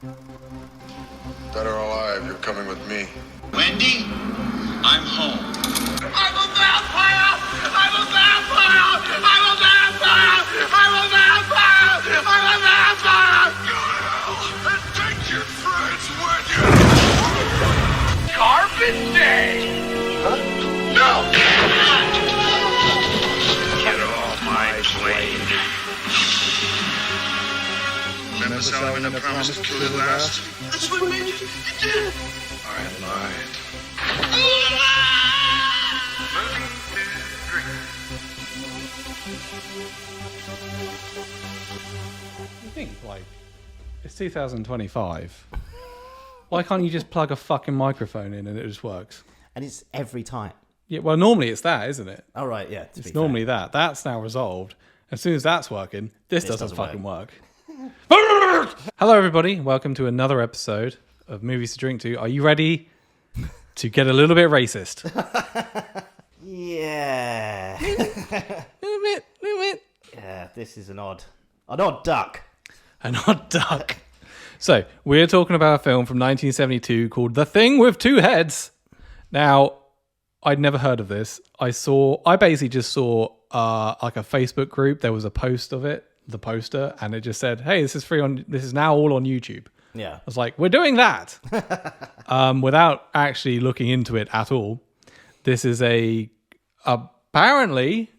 Dead or alive, you're coming with me. Wendy, I'm home. I'm a vampire! I'm a vampire! I'm a vampire! I'm a vampire! I'm a vampire! Go to hell and take your friends with you! Carbon Day! Huh? No! Get off my plane. Remember Salmon that promised to kill you last? That's what made you did! I lied. You think, like, it's 2025. Why can't you just plug a fucking microphone in and it just works? And it's every time. Yeah, well, normally it's that, isn't it? Oh, right, yeah. It's normally that. That's now resolved. As soon as that's working, this doesn't fucking work. Hello, everybody. Welcome to another episode of Movies to Drink To. Are you ready to get a little bit racist? Yeah. little bit. Yeah, this is an odd duck. An odd duck. So, we're talking about a film from 1972 called The Thing with Two Heads. Now, I'd never heard of this. I basically just saw like a Facebook group. There was a post of it, the poster, and it just said, "Hey, this is now all on YouTube." Yeah. I was like, "We're doing that," without actually looking into it at all. This is apparently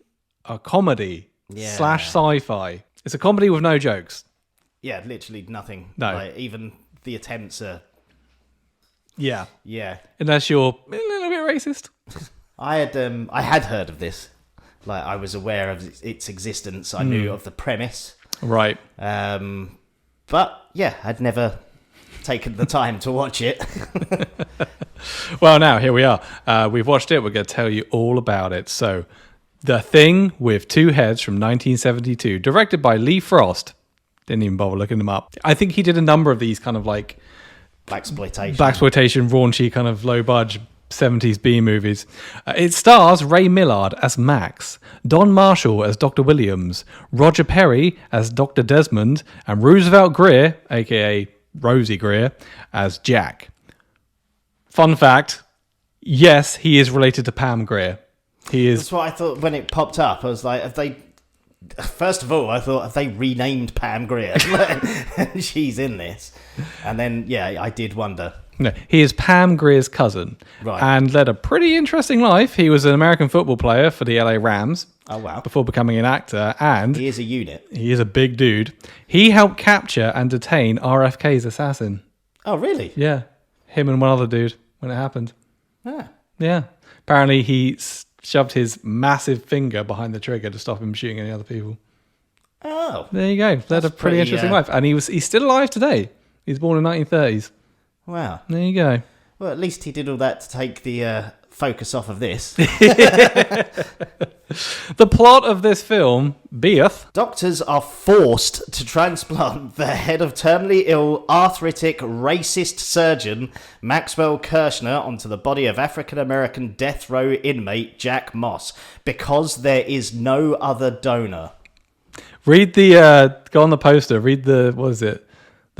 a comedy / sci-fi. It's a comedy with no jokes. Yeah, literally nothing. No. Like, even the attempts are... Yeah. Yeah. Unless you're a little bit racist. I had heard of this. Like, I was aware of its existence. I knew of the premise. Right. But, yeah, I'd never taken the time to watch it. Well, now, here we are. We've watched it. We're going to tell you all about it. So, The Thing with Two Heads from 1972, directed by Lee Frost. Didn't even bother looking them up. I think he did a number of these kind of like... Blaxploitation, raunchy, kind of low-budge 70s B movies. It stars Ray Millard as Max, Don Marshall as Dr. Williams, Roger Perry as Dr. Desmond, and Roosevelt Greer, a.k.a. Rosie Greer, as Jack. Fun fact, yes, he is related to Pam Grier. He is. That's what I thought when it popped up. I was like, first of all, I thought, have they renamed Pam Grier? She's in this. And then, yeah, I did wonder. No, he is Pam Grier's cousin. Right. And led a pretty interesting life. He was an American football player for the LA Rams. Oh, wow. Before becoming an actor. And he is a unit. He is a big dude. He helped capture and detain RFK's assassin. Oh, really? Yeah. Him and one other dude when it happened. Ah. Yeah. Apparently he shoved his massive finger behind the trigger to stop him shooting any other people. Oh. There you go. Led a pretty interesting life. And he's still alive today. He was born in 1930s. Wow. There you go. Well, at least he did all that to take the focus off of this. The plot of this film, beeth. Doctors are forced to transplant the head of terminally ill, arthritic, racist surgeon Maxwell Kirshner onto the body of African-American death row inmate Jack Moss because there is no other donor. Read go on the poster, read the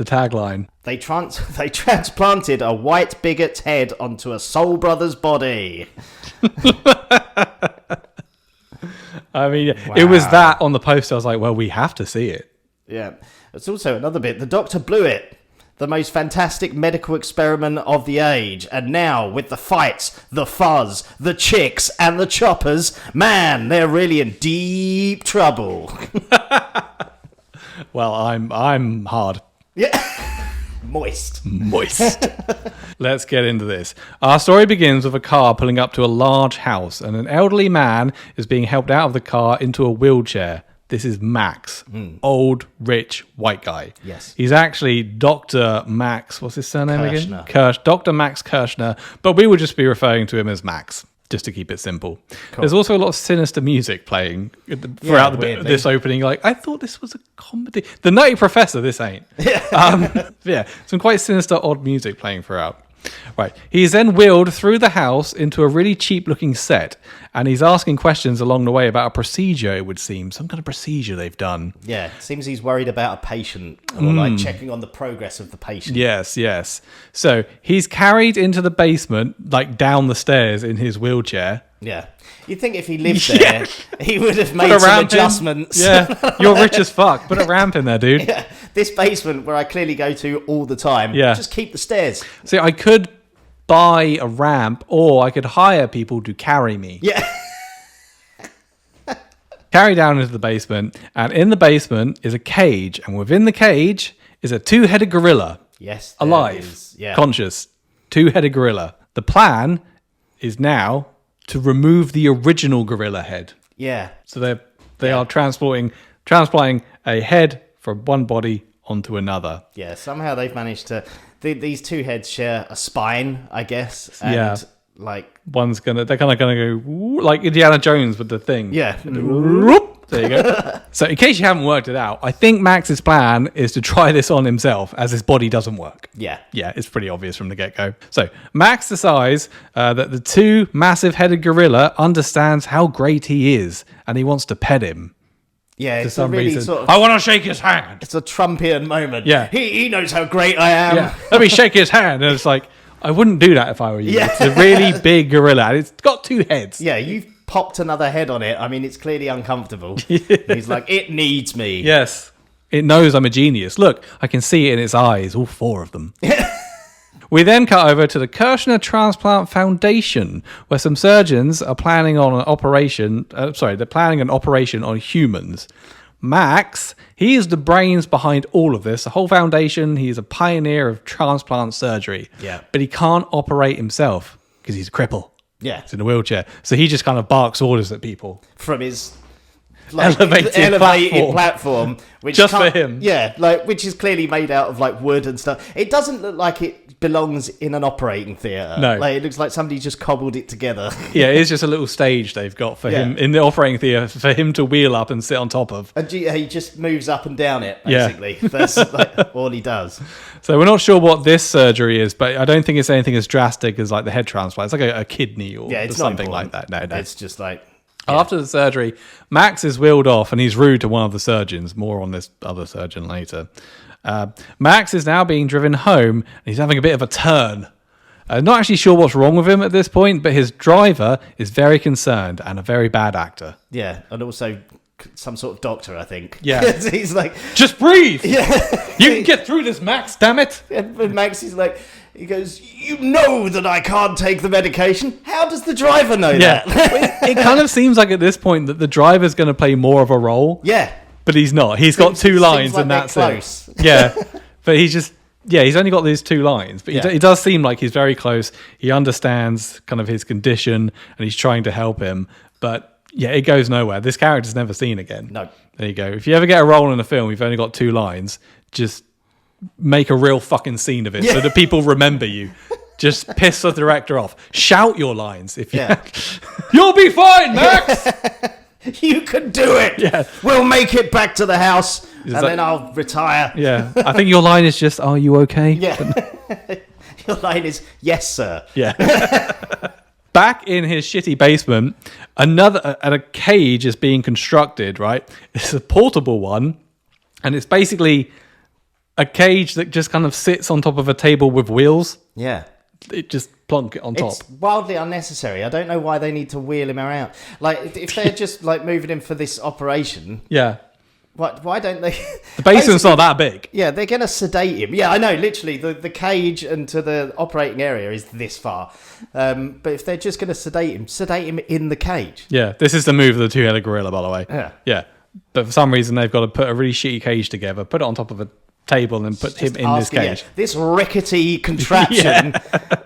tagline. They transplanted a white bigot's head onto a soul brother's body. I mean, Wow. It was that on the poster. I was like, well, we have to see it. Yeah. It's also another bit. The doctor blew it. The most fantastic medical experiment of the age. And now, with the fights, the fuzz, the chicks, and the choppers, man, they're really in deep trouble. Well, I'm hard. Yeah. Moist. Let's get into this. Our story begins with a car pulling up to a large house, and an elderly man is being helped out of the car into a wheelchair. This is Max, old, rich, white guy. Yes. He's actually Dr. Max, what's his surname Kirshner. again? Dr. Max Kirshner, but we would just be referring to him as Max, just to keep it simple. Cool. There's also a lot of sinister music playing throughout this opening. Like, I thought this was a comedy. The Nutty Professor, this ain't. Yeah, some quite sinister, odd music playing throughout. Right. He's then wheeled through the house into a really cheap-looking set, and he's asking questions along the way about a procedure, it would seem. Some kind of procedure they've done. Yeah, seems he's worried about a patient, or like checking on the progress of the patient. Yes. So he's carried into the basement, like down the stairs in his wheelchair. Yeah. You'd think if he lived there, he would have made Put a some ramp in. adjustments. Yeah, you're rich as fuck. Put a ramp in there, dude. Yeah. This basement where I clearly go to all the time, Yeah. just keep the stairs. See, I could buy a ramp, or I could hire people to carry me. Yeah. Carry down into the basement, and in the basement is a cage, and within the cage is a two-headed gorilla. Yes. there Alive, is. Yeah. conscious, two-headed gorilla. The plan is now to remove the original gorilla head. Yeah. So they are transplanting a head from one body onto another. Yeah. Somehow they've managed to. These two heads share a spine, I guess. And Yeah. like. They're kind of gonna go woo, like Indiana Jones with the thing. Yeah. Whoop. There you go. So in case you haven't worked it out, I think Max's plan is to try this on himself, as his body doesn't work. Yeah. Yeah, it's pretty obvious from the get-go. So Max decides that the two massive-headed gorilla understands how great he is, and he wants to pet him Yeah. for It's some a really reason. sort of. I want to shake his hand. It's a Trumpian moment. Yeah. He knows how great I am. Yeah, let me shake his hand. And it's like, I wouldn't do that if I were you. Yeah. It's a really big gorilla, and it's got two heads. Yeah, you've popped another head on it. I mean, it's clearly uncomfortable. He's like, it needs me. Yes. It knows I'm a genius. Look, I can see it in its eyes, all four of them. We then cut over to the Kirshner Transplant Foundation, where some surgeons are planning on an operation. They're planning an operation on humans. Max, he is the brains behind all of this. The whole foundation. He is a pioneer of transplant surgery. Yeah. But he can't operate himself because he's a cripple. Yeah. He's in a wheelchair. So he just kind of barks orders at people. From his Elevated platform, which Just for can't- him. Yeah, which is clearly made out of like wood and stuff. It doesn't look like it belongs in an operating theatre. No. Like it looks like somebody just cobbled it together. Yeah, it's just a little stage they've got for him in the operating theatre for him to wheel up and sit on top of. And he just moves up and down it, Yeah. basically. That's like all he does. So we're not sure what this surgery is, but I don't think it's anything as drastic as like the head transplant. It's like a kidney or Yeah, it's not something like important. that. No. It's just like After the surgery, Max is wheeled off and he's rude to one of the surgeons. More on this other surgeon later. Max is now being driven home and he's having a bit of a turn. Not actually sure what's wrong with him at this point, but his driver is very concerned and a very bad actor. yeah, and also some sort of doctor, I think. Yeah. He's like, Just breathe! yeah. You can get through this, Max, damn it! And Max is like, he goes, you know that I can't take the medication. How does the driver know Yeah. that? It kind of seems like at this point that the driver's going to play more of a role. Yeah. But he's not. He's got two Seems lines like and they're that's close. it. Yeah. But he's just, he's only got these two lines. But Yeah. it does seem like he's very close. He understands kind of his condition and he's trying to help him. But yeah, it goes nowhere. This character's never seen again. No. There you go. If you ever get a role in a film, you've only got two lines, just make a real fucking scene of it so that people remember you. Just piss the director off. Shout your lines. If you You'll be fine, Max! You can do it. Yeah. We'll make it back to the house and that- then I'll retire. Yeah. I think your line is just, are you okay? Yeah. Your line is, yes, sir. Yeah. Back in his shitty basement, a cage is being constructed, right? It's a portable one, and it's basically a cage that just kind of sits on top of a table with wheels. Yeah. It just plonk it on top. It's wildly unnecessary. I don't know why they need to wheel him around. Like, if they're just like moving him for this operation, Yeah. why don't they? The basement's not that big. Yeah, they're going to sedate him. Yeah, I know, literally, the cage and to the operating area is this far. But if they're just going to sedate him in the cage. Yeah. This is the move of the two-headed gorilla, by the way. Yeah. Yeah. But for some reason, they've got to put a really shitty cage together, put it on top of a table, and put him in this cage. Yeah, this rickety contraption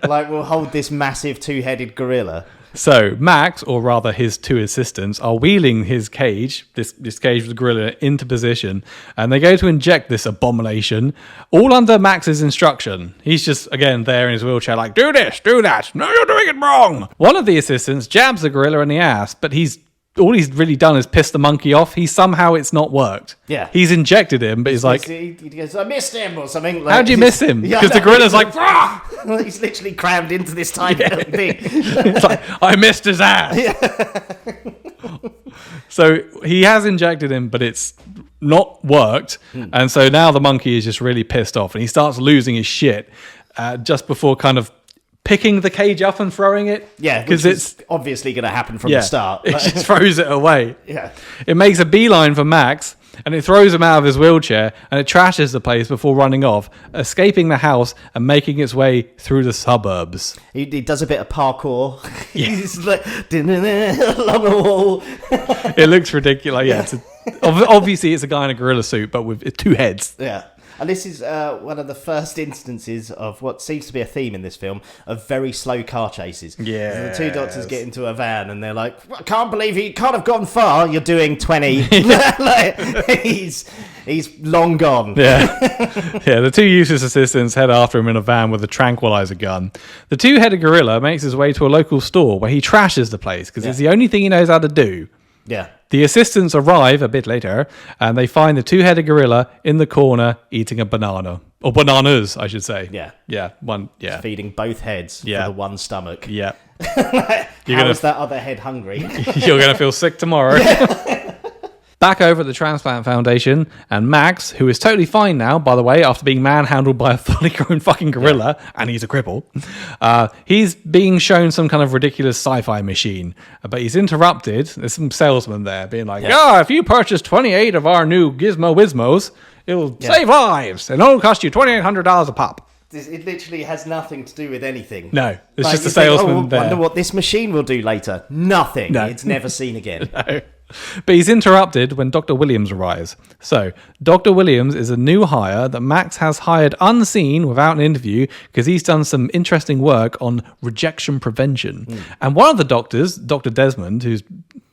will hold this massive two-headed gorilla. So Max, or rather his two assistants, are wheeling his cage, this cage with the gorilla, into position, and they go to inject this abomination, all under Max's instruction. He's just, again, there in his wheelchair like, do this, do that. No, you're doing it wrong. One of the assistants jabs the gorilla in the ass, but he's all he's really done is piss the monkey off. Somehow it's not worked. Yeah. He's injected him, but he's like, he goes, I missed him or something. Like, how'd you miss him? Yeah, Because the gorilla's like, "Rah!" he's literally crammed into this tiny little thing. It's like, I missed his ass. So he has injected him, but it's not worked. And so now the monkey is just really pissed off and he starts losing his shit just before kind of picking the cage up and throwing it. Yeah, because it's obviously going to happen from the start. It just throws it away. Yeah. It makes a beeline for Max and it throws him out of his wheelchair and it trashes the place before running off, escaping the house and making its way through the suburbs. He does a bit of parkour. He's like along a wall. It looks ridiculous. Yeah, obviously it's a guy in a gorilla suit, but with 2 heads. Yeah. And this is one of the first instances of what seems to be a theme in this film of very slow car chases. Yeah. The 2 doctors get into a van and they're like, I can't believe he can't have gone far. You're doing 20. Like, he's long gone. Yeah. Yeah, the 2 useless assistants head after him in a van with a tranquilizer gun. The 2-headed gorilla makes his way to a local store where he trashes the place because it's the only thing he knows how to do. Yeah. The assistants arrive a bit later and they find the 2-headed gorilla in the corner eating a banana. Or bananas, I should say. Yeah. Yeah. One. Yeah. Feeding both heads for the one stomach. Yeah. How is that other head hungry? You're going to feel sick tomorrow. Back over at the Transplant Foundation, and Max, who is totally fine now, by the way, after being manhandled by a fully grown fucking gorilla, and he's a cripple, he's being shown some kind of ridiculous sci-fi machine. But he's interrupted. There's some salesman there being like, if you purchase 28 of our new Gizmo Wismos, it'll save lives, and it'll cost you $2,800 a pop. It literally has nothing to do with anything. No, it's Like, just a you think, salesman there. Wonder what this machine will do later. Nothing. No. It's never seen again. No. But he's interrupted when Dr. Williams arrives. So, Dr. Williams is a new hire that Max has hired unseen without an interview because he's done some interesting work on rejection prevention. And one of the doctors, Dr. Desmond,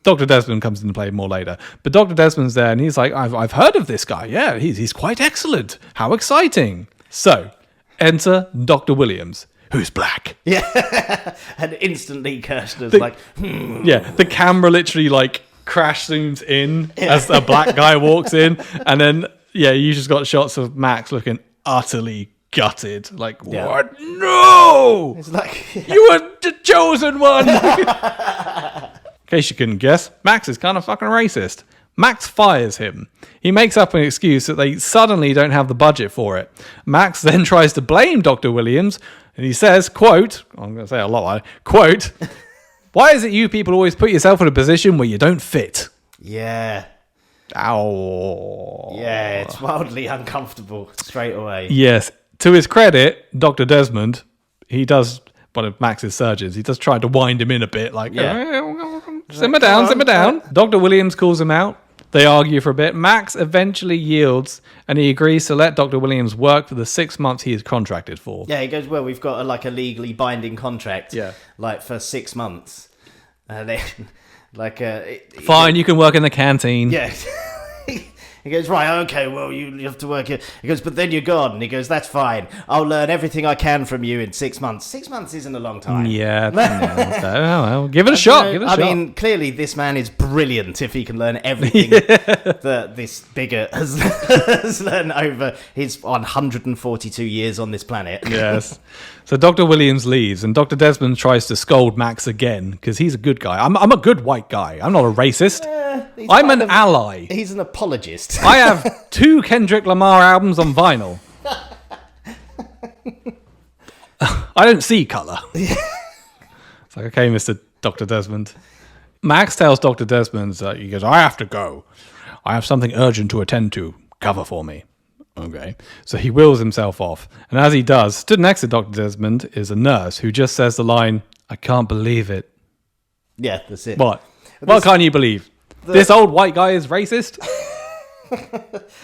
Dr. Desmond comes into play more later, but Dr. Desmond's there and he's like, I've heard of this guy. Yeah, he's quite excellent. How exciting. So, enter Dr. Williams, who's black. Yeah. And instantly Kirshner's like, Yeah, the camera literally like crash zooms in as a black guy walks in, and then you just got shots of Max looking utterly gutted, like what? No, it's like you were the chosen one. In case you couldn't guess, Max is kind of fucking racist. Max fires him. He makes up an excuse that they suddenly don't have the budget for it. Max then tries to blame Dr. Williams, and he says, quote, I'm going to say a lot like, quote, why is it you people always put yourself in a position where you don't fit? Yeah. Ow. Yeah, it's wildly uncomfortable straight away. Yes. To his credit, Dr. Desmond, he does, one of Max's surgeons, he does try to wind him in a bit, like, simmer down. Dr. Williams calls him out. They argue for a bit. Max eventually yields and he agrees to let Dr. Williams work for the 6 months he is contracted for. Yeah, he goes, well, we've got a legally binding contract, like for 6 months. And then, fine, you can work in the canteen. Yeah. He goes, right, okay, well, you have to work here. He goes, but then you're gone. And he goes, that's fine. I'll learn everything I can from you in 6 months. 6 months isn't a long time. Yeah. Well, give it a shot. I mean, clearly this man is brilliant if he can learn everything that this bigot has learned over his 142 years on this planet. Yes. So Dr. Williams leaves and Dr. Desmond tries to scold Max again because he's a good guy. I'm a good white guy. I'm not a racist. I'm an ally. He's an apologist. I have 2 Kendrick Lamar albums on vinyl. I don't see colour. It's like, okay, Mr. Dr. Desmond. Max tells Dr. Desmond, he goes, I have to go. I have something urgent to attend to. Cover for me. Okay. So he wheels himself off. And as he does, stood next to Dr. Desmond is a nurse who just says the line, I can't believe it. Yeah, that's it. What? What can't you believe? This old white guy is racist?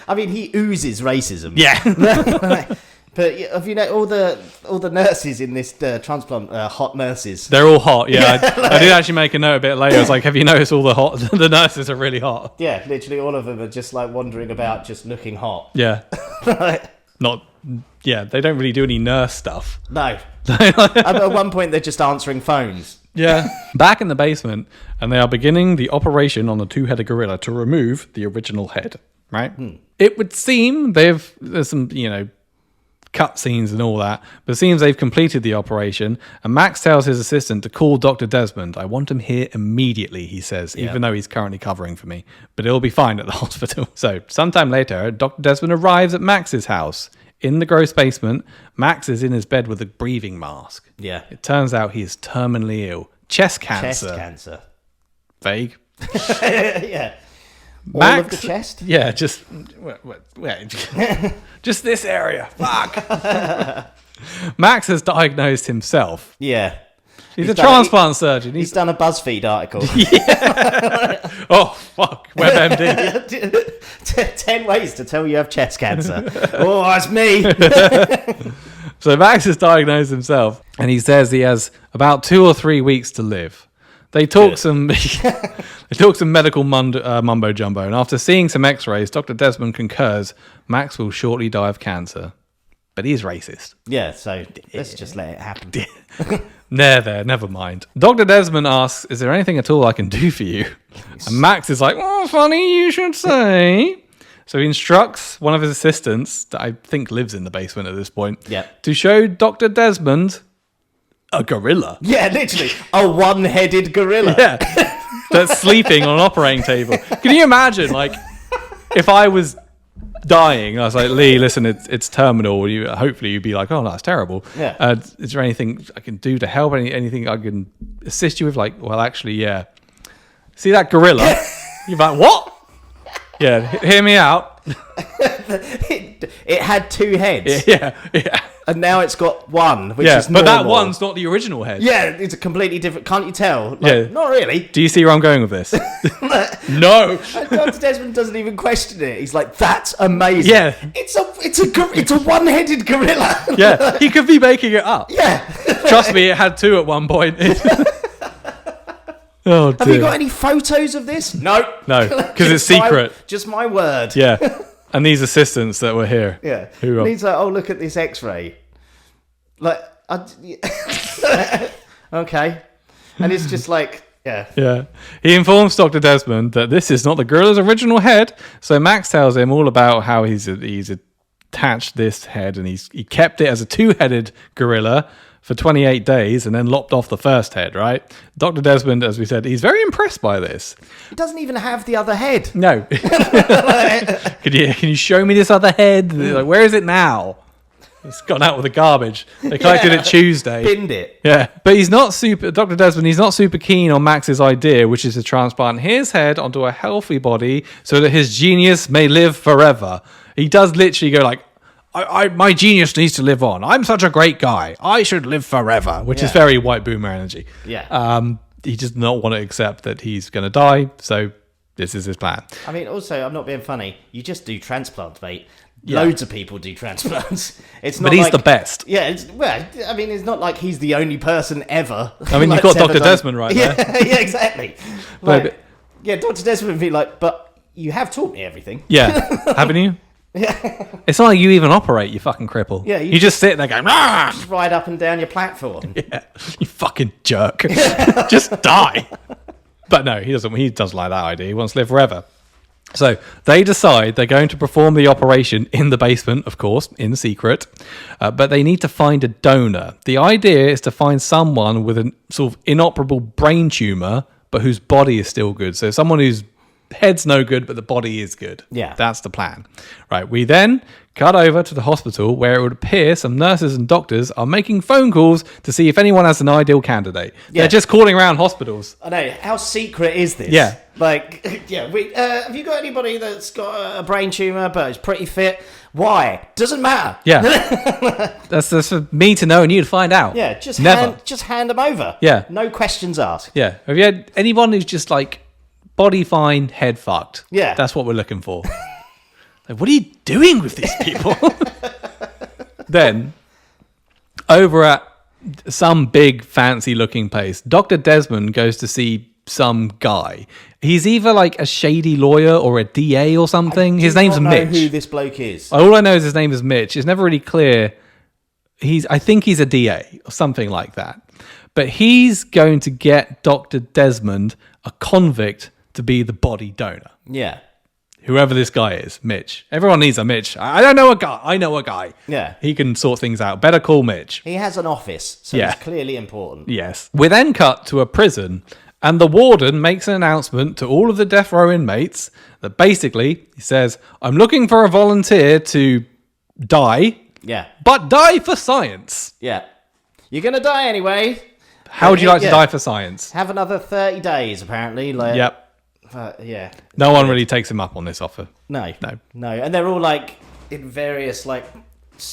I mean, he oozes racism. Yeah. But have you know all the nurses in this transplant hot nurses? They're all hot. Yeah, I did actually make a note a bit later. I was like, have you noticed all the nurses are really hot? Yeah, literally all of them are just like wandering about, just looking hot. Yeah. They don't really do any nurse stuff. No. At one point, they're just answering phones. Yeah. Back in the basement, and they are beginning the operation on the two-headed gorilla to remove the original head, right? It would seem there's some, cut scenes and all that, but it seems they've completed the operation, and Max tells his assistant to call Dr. Desmond. I want him here immediately, he says, even though he's currently covering for me, but it'll be fine at the hospital. So sometime later, Dr. Desmond arrives at Max's house. In the gross basement, Max is in his bed with a breathing mask. Yeah. It turns out he is terminally ill. Chest cancer. Chest cancer. Vague. Yeah. All Max, of the chest? Yeah, just just this area. Fuck. Max has diagnosed himself. Yeah. He's a transplant surgeon. He's done a BuzzFeed article. Oh, fuck. WebMD. 10 ways to tell you have chest cancer. Oh, that's me. So Max has diagnosed himself, and he says he has about 2 or 3 weeks to live. They talk some medical mumbo jumbo, and after seeing some X-rays, Dr. Desmond concurs Max will shortly die of cancer, but he's racist. Yeah, so let's just let it happen. Never mind. Dr. Desmond asks, "Is there anything at all I can do for you?" And Max is like, "Oh, funny you should say." So he instructs one of his assistants, that I think lives in the basement at this point, to show Dr. Desmond a gorilla. Yeah, literally. A one-headed gorilla. Yeah. That's sleeping on an operating table. Can you imagine, if I was dying, I was like, Lee, listen, it's terminal. Hopefully you'd be like, oh, no, that's terrible. Yeah. Is there anything I can do to help? Anything I can assist you with? Well, actually, yeah. See that gorilla? You're like, what? Yeah, hear me out. It had 2 heads. Yeah. And now it's got one, which is normal. But that one's not the original head. Yeah, it's a completely different... Can't you tell? Not really. Do you see where I'm going with this? No. And Dr. Desmond doesn't even question it. He's like, that's amazing. Yeah. It's a one-headed gorilla. Yeah, he could be making it up. Yeah. Trust me, it had 2 at one point. Oh, dear. Have you got any photos of this? No, because it's secret. Just my word. Yeah, and these assistants that were here. Yeah. Who And he's like, oh, look at this X-ray. Okay. And it's just like, yeah. Yeah. He informs Dr. Desmond that this is not the gorilla's original head. So Max tells him all about how he's attached this head, and he kept it as a 2-headed gorilla for 28 days and then lopped off the first head, right? Dr. Desmond, as we said, he's very impressed by this. He doesn't even have the other head. No. Can you show me this other head? Like, where is it now? It's gone out with the garbage. They collected it Tuesday. Binned it. Yeah. But Dr. Desmond, he's not super keen on Max's idea, which is to transplant his head onto a healthy body so that his genius may live forever. He does literally go like, my genius needs to live on. I'm such a great guy. I should live forever, which is very white boomer energy. Yeah. He does not want to accept that he's going to die, so this is his plan. I mean, also, I'm not being funny. You just do transplants, mate. Loads of people do transplants. It's not. But he's the best. Yeah. It's not like he's the only person ever. I mean, you've got Dr. Desmond right there. Yeah, exactly. Dr. Desmond would be like, but you have taught me everything. Yeah. Haven't you? Yeah. It's not like you even operate, you fucking cripple. Yeah, you just sit there going, "Rah!" Just ride up and down your platform. Yeah, you fucking jerk. Just die. But no, he doesn't like that idea. He wants to live forever. So they decide they're going to perform the operation in the basement, of course, in secret. But they need to find a donor. The idea is to find someone with a sort of inoperable brain tumor, but whose body is still good. So someone whose head's no good, but the body is good. Yeah. That's the plan. Right. We then cut over to the hospital where it would appear some nurses and doctors are making phone calls to see if anyone has an ideal candidate. Yeah. They're just calling around hospitals. I know. How secret is this? Yeah. Have you got anybody that's got a brain tumor but is pretty fit? Why? Doesn't matter. Yeah. that's for me to know and you to find out. Yeah. Just hand them over. Yeah. No questions asked. Yeah. Have you had anyone who's just like body fine, head fucked? Yeah. That's what we're looking for. Like, what are you doing with these people? Then, over at some big fancy looking place, Dr. Desmond goes to see some guy. He's either like a shady lawyer or a DA or something. His name's Mitch. I don't know who this bloke is. All I know is his name is Mitch. It's never really clear. I think he's a DA or something like that. But he's going to get Dr. Desmond, a convict, to be the body donor. Yeah. Whoever this guy is, Mitch. Everyone needs a Mitch. I don't know a guy. I know a guy. Yeah. He can sort things out. Better call Mitch. He has an office, so Yeah. it's clearly important. Yes. We then cut to a prison, and the warden makes an announcement to all of the death row inmates that basically he says, I'm looking for a volunteer to die, Yeah. but die for science. Yeah. You're going to die anyway. How would you like to Yeah. die for science? Have another 30 days, apparently. Like, Yep. Yeah. No one really takes him up on this offer. No. No. No. And they're all like in various like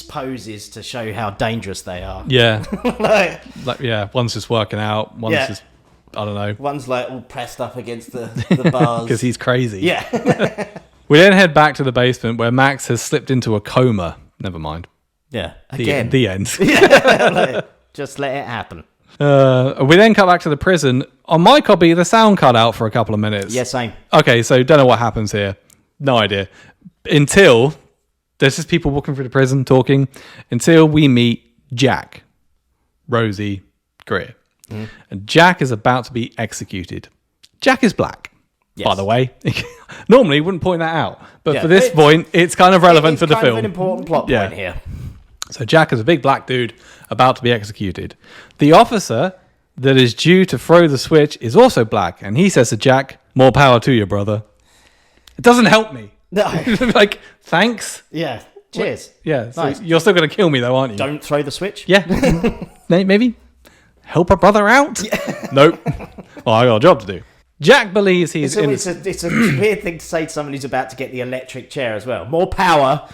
poses to show how dangerous they are. Yeah. Like, Yeah. One's just working out. One's Yeah. just, I don't know, one's like all pressed up against the bars. because he's crazy. Yeah. We then head back to the basement where Max has slipped into a coma. Never mind. Yeah. The, Again. the end. Like, just let it happen. We then cut back to the prison. On my copy, the sound cut out for a couple of minutes. Yeah, same. Okay, so don't know what happens here. No idea. Until there's just people walking through the prison talking. Until we meet Jack, Rosie, Greer. And Jack is about to be executed. Jack is black, Yes. by the way. Normally, you wouldn't point that out. But Yeah. for this point, it's kind of relevant It's for the kind film. of an important plot Yeah. point here. So Jack is a big black dude about to be executed. The officer that is due to throw the switch is also black, and he says to Jack, "More power to you, brother." It doesn't help me. No. Like, thanks. Yeah. Cheers. Yeah, so Nice. you're still going to kill me though, aren't you? Don't throw the switch. Yeah. Maybe help a brother out? Nope. Well, I got a job to do. Jack believes he's It's a weird thing to say to someone who's about to get the electric chair as well. More power.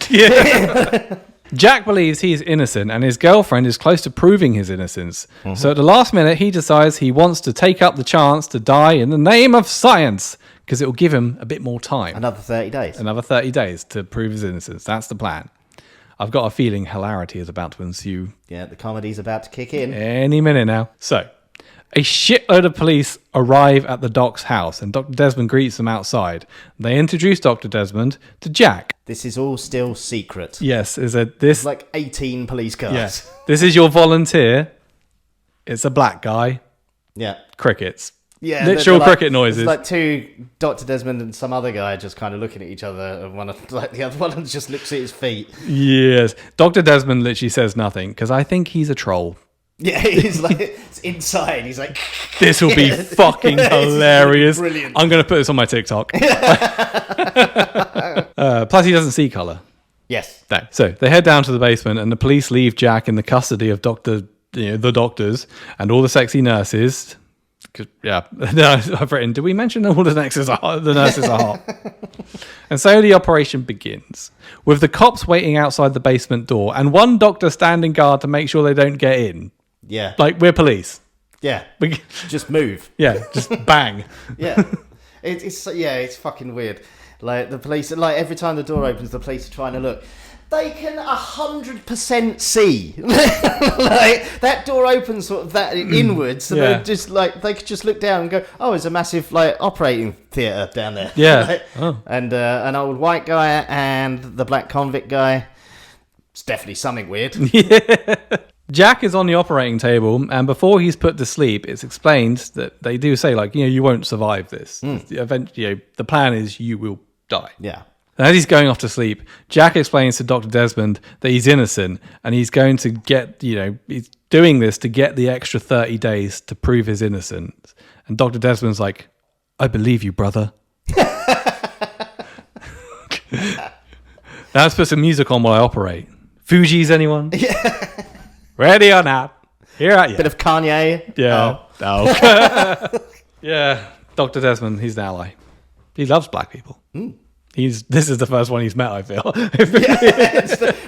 Jack believes he's innocent and his girlfriend is close to proving his innocence. So at the last minute, he decides he wants to take up the chance to die in the name of science because it will give him a bit more time. Another 30 days. Another 30 days to prove his innocence. That's the plan. I've got a feeling hilarity is about to ensue Yeah, the comedy's about to kick in. any minute now. So, a shitload of police arrive at the doc's house and Dr. Desmond greets them outside. They introduce Dr. Desmond to Jack. This is all still secret. Yes, this It's like 18 police cars. yes. This is your volunteer. It's a black guy. Yeah. Crickets. Yeah, Literal they're cricket noises. It's like two, Dr. Desmond and some other guy just kind of looking at each other, and the other one just looks at his feet. Yes. Dr. Desmond literally says nothing because I think he's a troll. Yeah, he's like it's inside. He's like, This will be fucking hilarious. Brilliant. I'm going to put this on my TikTok. Plus, he doesn't see colour. yes, No. So they head down to the basement, and the police leave Jack in the custody of the doctors and all the sexy nurses. 'Cause, yeah, no, I've written. Did we mention all the nurses are hot? And so the operation begins with the cops waiting outside the basement door and one doctor standing guard to make sure they don't get in. yeah, Like we're police. yeah. We, Just move. yeah, just bang. Yeah, it's fucking weird. Like the police, like every time the door opens, the police are trying to look. They can 100% see. Like that door opens sort of that inwards, so Yeah. they're just like they could just look down and go, "Oh, there's a massive like operating theatre down there." Yeah. Like, Oh. and an old white guy and the black convict guy. It's definitely something weird. Jack is on the operating table, and before he's put to sleep, it's explained that they do say, like, you won't survive this. Eventually, the plan is you will die. Yeah. And as he's going off to sleep, Jack explains to Dr. Desmond that he's innocent, and he's going to get, he's doing this to get the extra 30 days to prove his innocence. And Dr. Desmond's like, I believe you, brother. Now let's put some music on while I operate. Fuji's, anyone? Yeah. Ready or not? Here I am. Bit of Kanye. Yeah. Oh. Yeah. Dr. Desmond, he's an ally. He loves black people. This is the first one he's met, I feel.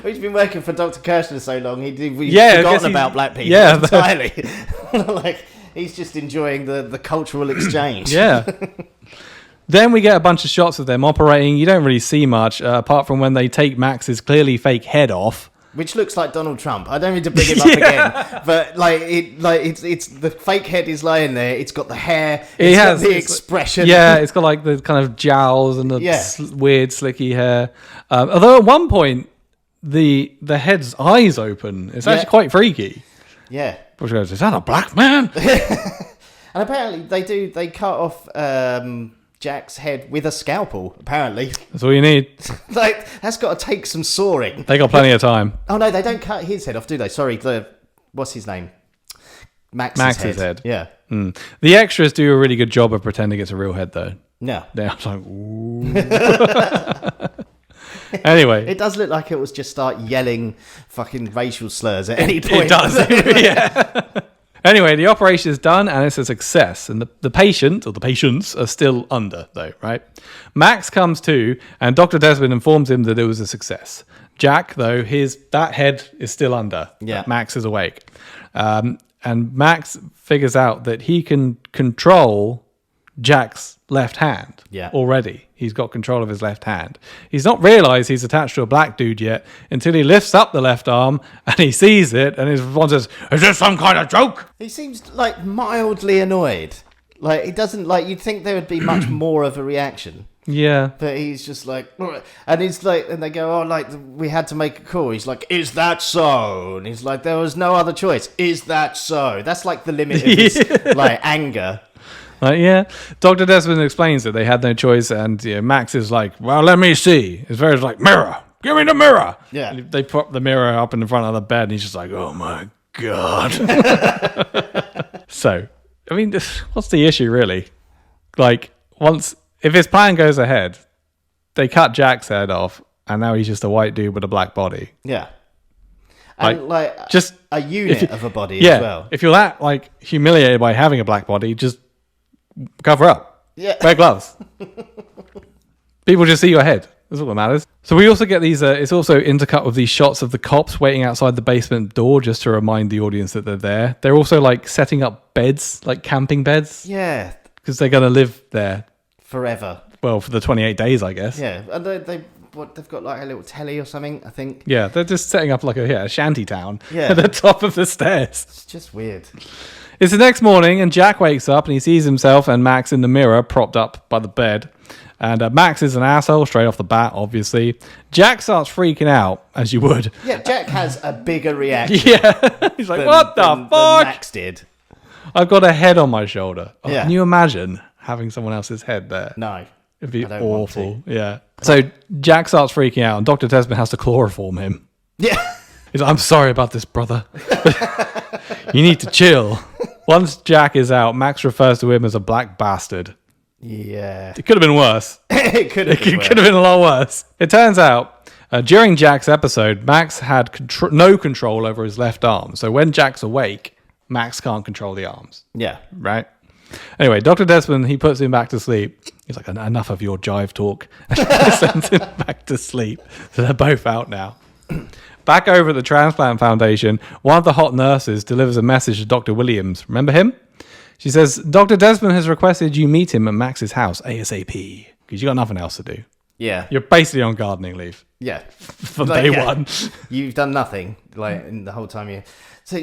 He's been working for Dr. Kirshner so long, he's I guess forgotten about black people entirely. Like, he's just enjoying the cultural exchange. Yeah. Then we get a bunch of shots of them operating. You don't really see much, apart from when they take Max's clearly fake head off. Which looks like Donald Trump. I don't mean to bring him up again, but it's the fake head is lying there. It's got the hair. It's got the expression. Yeah, it's got like the kind of jowls and the weird slicky hair. Although at one point the head's eyes open. It's actually quite freaky. Yeah, But she goes, is that a black man? And apparently they cut off Jack's head with a scalpel, apparently. That's all you need. Like, that's got to take some sawing. They got plenty of time. Oh, no, they don't cut his head off, do they? Sorry, what's his name? Max's head. Yeah. The extras do a really good job of pretending it's a real head, though. Yeah. They're like, ooh. Anyway. It does look like it was just start yelling fucking racial slurs at any point. It does. Yeah. Anyway, the operation is done and it's a success. And the patient, or the patients, are still under, though, right? Max comes to, and Dr. Desmond informs him that it was a success. Jack, though, that head is still under. Yeah. Max is awake. And Max figures out that he can control Jack's left hand already. He's got control of his left hand. He's not realised he's attached to a black dude yet until he lifts up the left arm and he sees it and his response is, is this some kind of joke? He seems like mildly annoyed. Like, he doesn't, like, you'd think there would be much more of a reaction. Yeah. But he's just like, and he's like, and they go, oh, like, we had to make a call. He's like, is that so? And he's like, there was no other choice. Is that so? That's like the limit of his, like, anger. Yeah. Dr. Desmond explains that they had no choice, and Max is like, well, let me see. It's very like, mirror, give me the mirror. Yeah. And they prop the mirror up in the front of the bed, and he's just like, oh my God. So, I mean, what's the issue, really? Like, if his plan goes ahead, they cut Jack's head off, and now he's just a white dude with a black body. Yeah. And, like just a unit of a body as well. If you're that, like, humiliated by having a black body, just cover up. Yeah. Wear gloves. People just see your head. That's all that matters. So we also get these, it's also intercut with these shots of the cops waiting outside the basement door just to remind the audience that they're there. They're also like setting up beds, like camping beds. Yeah. Because they're going to live there. Forever. Well, for the 28 days, I guess. Yeah. And they've got like a little telly or something, I think. Yeah, they're just setting up like a shanty town at the top of the stairs. It's just weird. It's the next morning, and Jack wakes up and he sees himself and Max in the mirror propped up by the bed. And Max is an asshole straight off the bat, obviously. Jack starts freaking out, as you would. Yeah, Jack has a bigger reaction. Yeah. He's like, what the fuck? Than Max did. I've got a head on my shoulder. Oh, Yeah. Can you imagine having someone else's head there? No. It'd be I don't awful. want to. Yeah. So Jack starts freaking out, and Dr. Desmond has to chloroform him. Yeah. He's like, I'm sorry about this, brother. You need to chill. Once Jack is out, Max refers to him as a black bastard. Yeah. It could have been worse. It could have been worse. Could have been a lot worse. It turns out, during Jack's episode, Max had no control over his left arm. So when Jack's awake, Max can't control the arms. Yeah. Right? Anyway, Dr. Desmond, he puts him back to sleep. He's like, enough of your jive talk. And sends him back to sleep. So they're both out now. Back over at the Transplant Foundation, one of the hot nurses delivers a message to Dr. Williams. Remember him? She says, Dr. Desmond has requested you meet him at Max's house ASAP because you got nothing else to do. Yeah. You're basically on gardening leave. Yeah. From day one. You've done nothing, like, in the whole time you... So,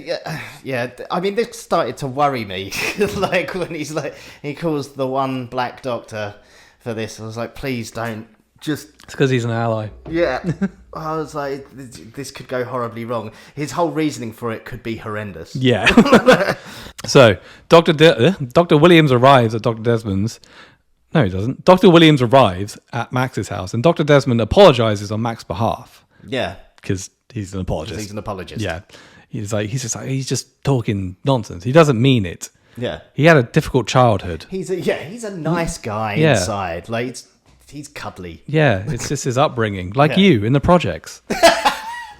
yeah, I mean, this started to worry me. Like, when he calls the one black doctor for this. I was like, please don't. Just... It's because he's an ally. Yeah. I was like, this could go horribly wrong. His whole reasoning for it could be horrendous. Yeah. So, Dr. Williams arrives at Dr. Desmond's. No, he doesn't. Dr. Williams arrives at Max's house, and Dr. Desmond apologizes on Max's behalf. Yeah. Because he's an apologist. He's an apologist. Yeah. He's just talking nonsense. He doesn't mean it. Yeah. He had a difficult childhood. He's a nice guy inside. Like, he's cuddly. Yeah, it's just his upbringing. Like you in the projects.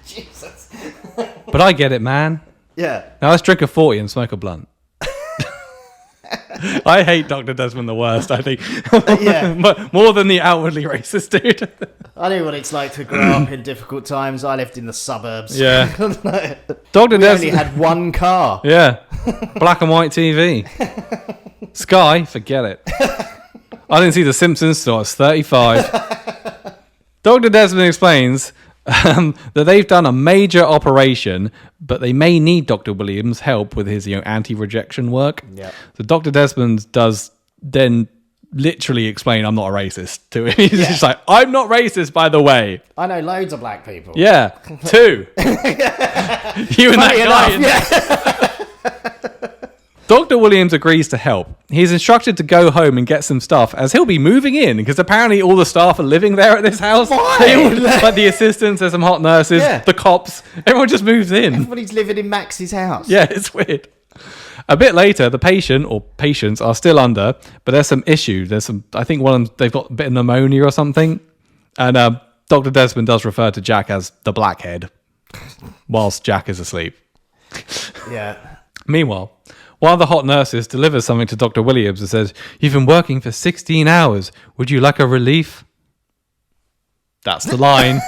Jesus. But I get it, man. Yeah. Now let's drink a 40 and smoke a blunt. I hate Dr. Desmond the worst, I think. Yeah. More than the outwardly racist dude. I know what it's like to grow up in difficult times. I lived in the suburbs. Yeah. Dr. Desmond only had one car. Yeah. Black and white TV. Sky, forget it. I didn't see The Simpsons till I was 35. Dr. Desmond explains that they've done a major operation, but they may need Dr. Williams' help with his anti-rejection work. Yeah. So Dr. Desmond does then literally explain, I'm not a racist to him. He's just like, I'm not racist, by the way. I know loads of black people. Yeah, 2. You and that guy. Dr. Williams agrees to help. He's instructed to go home and get some stuff, as he'll be moving in, because apparently all the staff are living there at this house. Why? They all, like the assistants, there's some hot nurses, Yeah. the cops, everyone just moves in. Everybody's living in Max's house. Yeah, it's weird. A bit later, the patient or patients are still under, but there's some issue. There's some, I think one of them, they've got a bit of pneumonia or something. And Dr. Desmond does refer to Jack as the blackhead, whilst Jack is asleep. Yeah. Meanwhile, one of the hot nurses delivers something to Dr. Williams and says, "You've been working for 16 hours. Would you like a relief?" That's the line.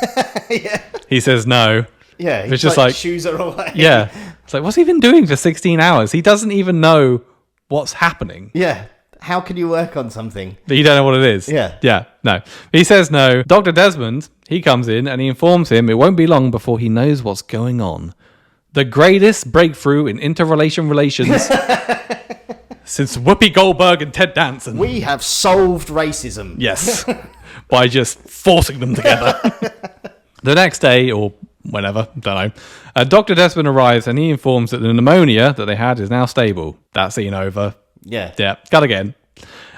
Yeah. He says no. Yeah. It's just like shoes are away. yeah. It's like, what's he been doing for 16 hours? He doesn't even know what's happening. Yeah. How can you work on something? You don't know what it is. Yeah. Yeah, no. He says no. Dr. Desmond, he comes in and he informs him it won't be long before he knows what's going on. The greatest breakthrough in interrelation relations since Whoopi Goldberg and Ted Danson. We have solved racism. Yes. By just forcing them together. The next day, or whenever, don't know, Dr. Desmond arrives and he informs that the pneumonia that they had is now stable. That scene over. Yeah. Yeah, got again.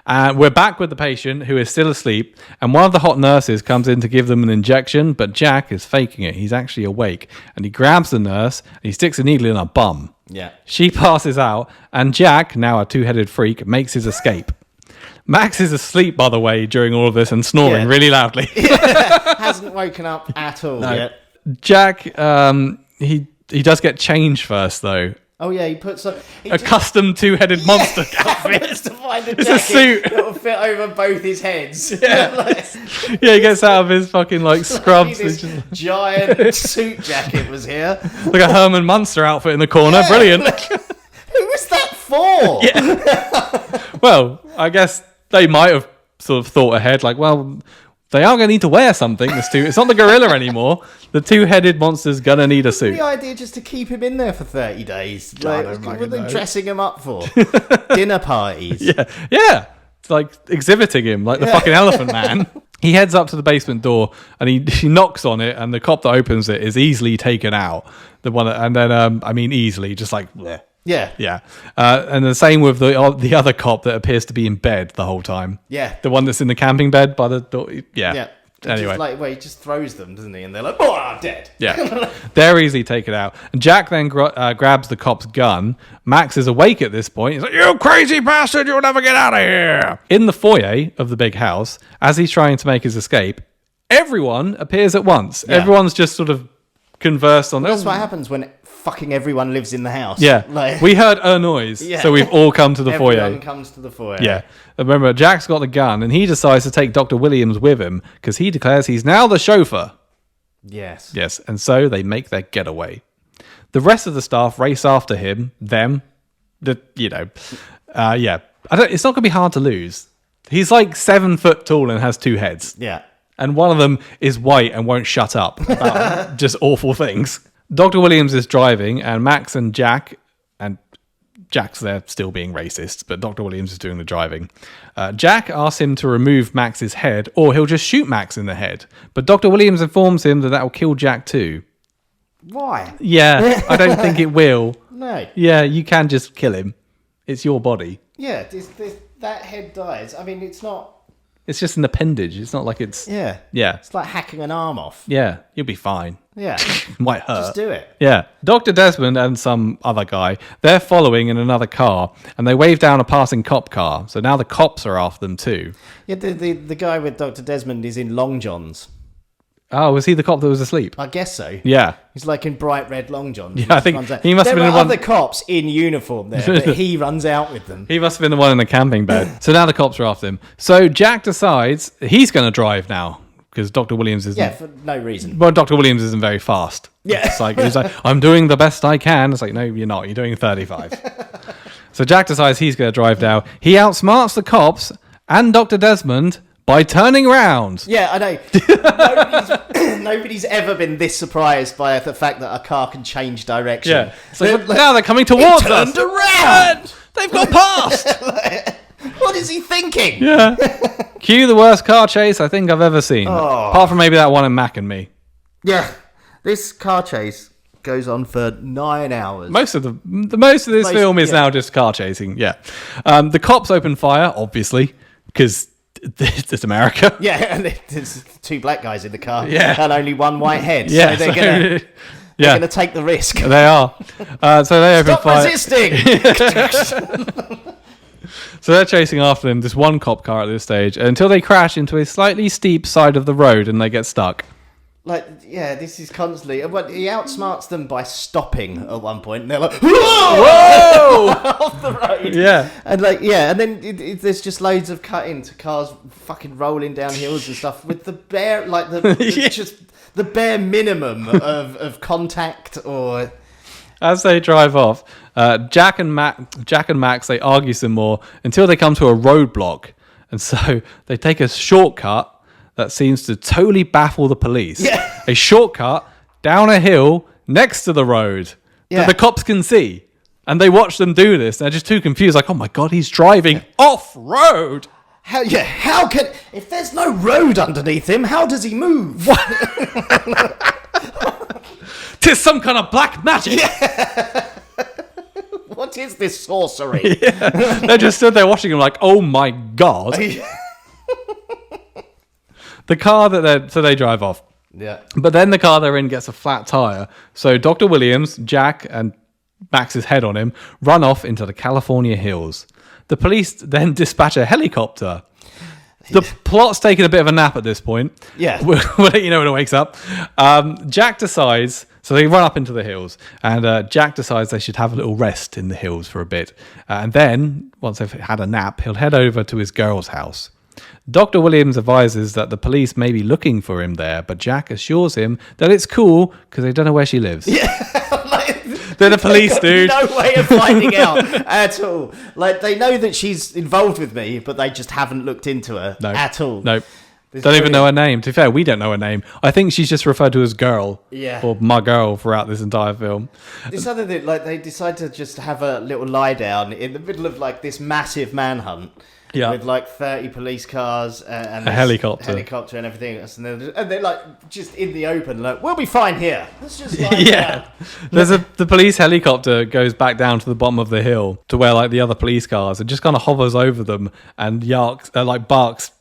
We're back with the patient who is still asleep, and one of the hot nurses comes in to give them an injection, but Jack is faking it. He's actually awake, and he grabs the nurse, and he sticks a needle in her bum. Yeah. She passes out, and Jack, now a two-headed freak, makes his escape. Max is asleep, by the way, during all of this, and snoring Yeah. really loudly. Hasn't woken up at all yet. Jack, he does get changed first, though. Oh yeah, he puts a Custom two-headed monster outfit. to find a It's jacket a suit. that will fit over both his heads. Yeah. Yeah, he gets out of his fucking, like, scrubs. This and just- giant suit jacket was here. like a Herman Munster outfit in the corner. Brilliant. Who was that for? Well, I guess they might have sort of thought ahead, like, well, they are going to need to wear something. It's not the gorilla anymore. The two-headed monster's going to need a suit. The idea just to keep him in there for 30 days. I Like, don't what fucking were they know. dressing him up for? Dinner parties. Yeah. It's like exhibiting him, like the fucking Elephant Man. He heads up to the basement door and he knocks on it, and the cop that opens it is easily taken out. The one, and then I mean easily, just like bleh. Yeah. Yeah. And the same with the other cop that appears to be in bed the whole time. Yeah. The one that's in the camping bed by the door. Yeah. Yeah. Anyway. He just throws them, doesn't he? And they're like, oh, I'm dead. Yeah. They're easily taken out. And Jack then grabs the cop's gun. Max is awake at this point. He's like, "You crazy bastard, you'll never get out of here." In the foyer of the big house, as he's trying to make his escape, everyone appears at once. Yeah. Everyone's just sort of conversed on That's what happens when fucking everyone lives in the house. Yeah. Like, We heard a noise, Yeah. so we've all come to the foyer. everyone comes to the foyer. Yeah. Remember, Jack's got the gun, and he decides to take Dr. Williams with him because he declares he's now the chauffeur. Yes. Yes, and so they make their getaway. The rest of the staff race after him, them. Yeah. It's not going to be hard to lose. He's like 7 foot tall and has 2 heads. Yeah. And one of them is white and won't shut up about just awful things. Dr. Williams is driving, and Max and Jack's there still being racist, but Dr. Williams is doing the driving. Jack asks him to remove Max's head, or he'll just shoot Max in the head. But Dr. Williams informs him that will kill Jack too. Why? Yeah, I don't think it will. No. Yeah, you can just kill him. It's your body. Yeah, that head dies. I mean, it's not... It's just an appendage. It's not like it's... Yeah. Yeah. It's like hacking an arm off. Yeah, you'll be fine. Yeah. Might hurt. Just do it. Yeah. Dr. Desmond and some other guy, they're following in another car, and they wave down a passing cop car. So now the cops are after them too. Yeah, the guy with Dr. Desmond is in long johns. Oh, was he the cop that was asleep? I guess so. Yeah. He's like in bright red long johns. Yeah, I think Runs out. he must have there been were the one- other cops in uniform there, but he runs out with them. He must have been the one in the camping bed. So now the cops are after him. So Jack decides he's going to drive now because Dr. Williams isn't... Yeah, for no reason. Well, Dr. Williams isn't very fast. Yeah. It's like, he's like, "I'm doing the best I can." It's like, no, you're not. You're doing 35. So Jack decides he's going to drive now. He outsmarts the cops and Dr. Desmond by turning round. Yeah, I know. Nobody's ever been this surprised by the fact that a car can change direction. Yeah. It's like, now they're coming towards us. turned around. They've got past. What is he thinking? Yeah. Cue the worst car chase I think I've ever seen. Oh. Apart from maybe that one in Mac and Me. Yeah, this car chase goes on for 9 hours. Most of this film is now just car chasing. Yeah, the cops open fire, obviously, because it's America. Yeah, and there's 2 black guys in the car. Yeah. And only 1 white head. Yeah, so they're gonna take the risk. They are. So they open Stop fire. resisting. So they're chasing after them. This one cop car at this stage until they crash into a slightly steep side of the road and they get stuck. This is constantly. But he outsmarts them by stopping at one point, and they're like, Whoa! off the road. Yeah. And and then there's just loads of cut-in to cars fucking rolling down hills and stuff with the bare, just the bare minimum of contact or. As they drive off, Jack and Max, they argue some more until they come to a roadblock. And so they take a shortcut that seems to totally baffle the police. Yeah. A shortcut down a hill next to the road that the cops can see. And they watch them do this. They're just too confused. Like, oh my God, he's driving off-road. How can... If there's no road underneath him, how does he move? Tis some kind of black magic. What is this sorcery? They just stood there watching him like, oh my God. The car they drive off. Yeah. But then the car they're in gets a flat tire. So Dr. Williams, Jack, and Max's head on him run off into the California hills. The police then dispatch a helicopter. The plot's taking a bit of a nap at this point. Yeah. We'll let you know when it wakes up. Jack decides... So they run up into the hills, and Jack decides they should have a little rest in the hills for a bit. And then, once they've had a nap, he'll head over to his girl's house. Dr. Williams advises that the police may be looking for him there, but Jack assures him that it's cool because they don't know where she lives. Yeah. They're the police, dude. No way of finding out at all. They know that she's involved with me, but they just haven't looked into her at all. Nope. Don't even know her name. To be fair, we don't know her name. I think she's just referred to as girl. Yeah. Or my girl throughout this entire film. This other thing, they decide to just have a little lie down in the middle of this massive manhunt. Yeah. With 30 police cars and a helicopter and everything else. And they're just in the open, we'll be fine here. Let's just yeah. The police helicopter goes back down to the bottom of the hill to where the other police cars and just kind of hovers over them and barks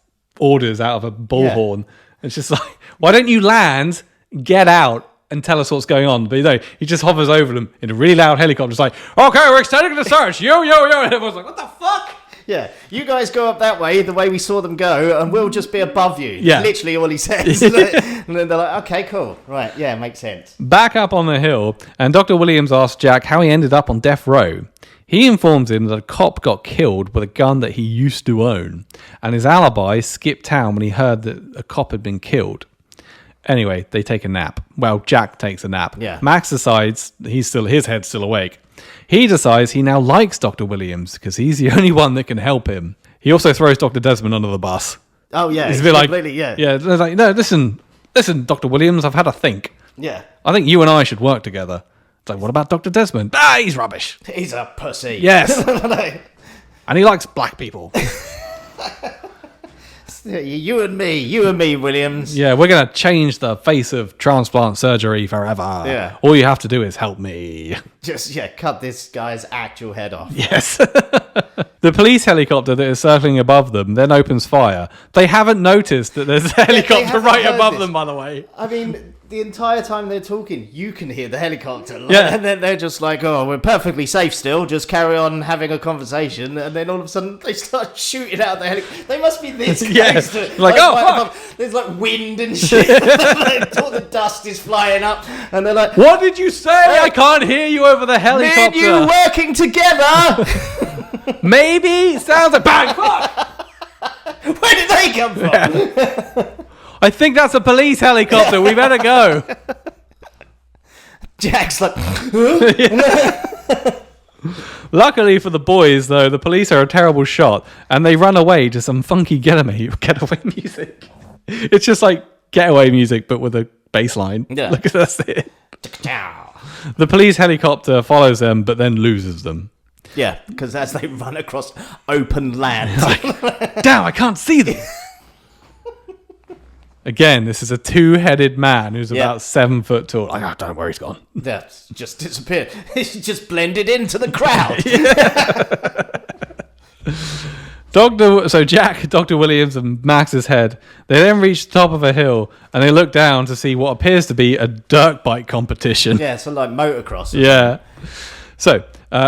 orders out of a bullhorn. It's just why don't you land, get out, and tell us what's going on? But he just hovers over them in a really loud helicopter. It's okay, we're extending the search. Yo. And everyone's like, what the fuck? Yeah, you guys go up that way, the way we saw them go, and we'll just be above you. Yeah. Literally all he says. And then they're like, okay, cool. Right, yeah, makes sense. Back up on the hill, and Dr. Williams asks Jack how he ended up on death row. He informs him that a cop got killed with a gun that he used to own, and his alibi skipped town when he heard that a cop had been killed. Anyway, they take a nap. Well, Jack takes a nap. Yeah. Max decides his head's still awake. He decides he now likes Dr. Williams because he's the only one that can help him. He also throws Dr. Desmond under the bus. Oh, yeah. He's a bit completely, yeah. Yeah, they're like, no, listen, Dr. Williams, I've had a think. Yeah. I think you and I should work together. It's like, what about Dr. Desmond? He's rubbish. He's a pussy. Yes. And he likes black people. You and me, Williams. Yeah, we're going to change the face of transplant surgery forever. Yeah. All you have to do is help me. Just, cut this guy's actual head off. Yes. The police helicopter that is circling above them then opens fire. They haven't noticed that there's a helicopter right above them, by the way. I mean, the entire time they're talking, you can hear the helicopter. Yeah. And then they're just like, oh, we're perfectly safe still. Just carry on having a conversation. And then all of a sudden, they start shooting out the helicopter. They must be this close to it. Fuck. There's wind and shit. All the dust is flying up. And they're like, what did you say? I can't hear you over the helicopter. me and you working together. Maybe? Sounds like bang, fuck. Where did they come from? I think that's a police helicopter. We better go. Jack's like... Luckily for the boys, though, the police are a terrible shot, and they run away to some funky getaway music. It's just like getaway music, but with a bass line. Yeah. Look, that's it. The police helicopter follows them, but then loses them. Yeah, because as they run across open land... Damn, I can't see them. Again, this is a two-headed man who's Yeah. about 7 foot tall. Like, I don't know where he's gone. That's just disappeared. He's just blended into the crowd. So Jack, Dr. Williams, and Max's head, they then reach the top of a hill and they look down to see what appears to be a dirt bike competition. Yeah, so like motocross. Yeah. So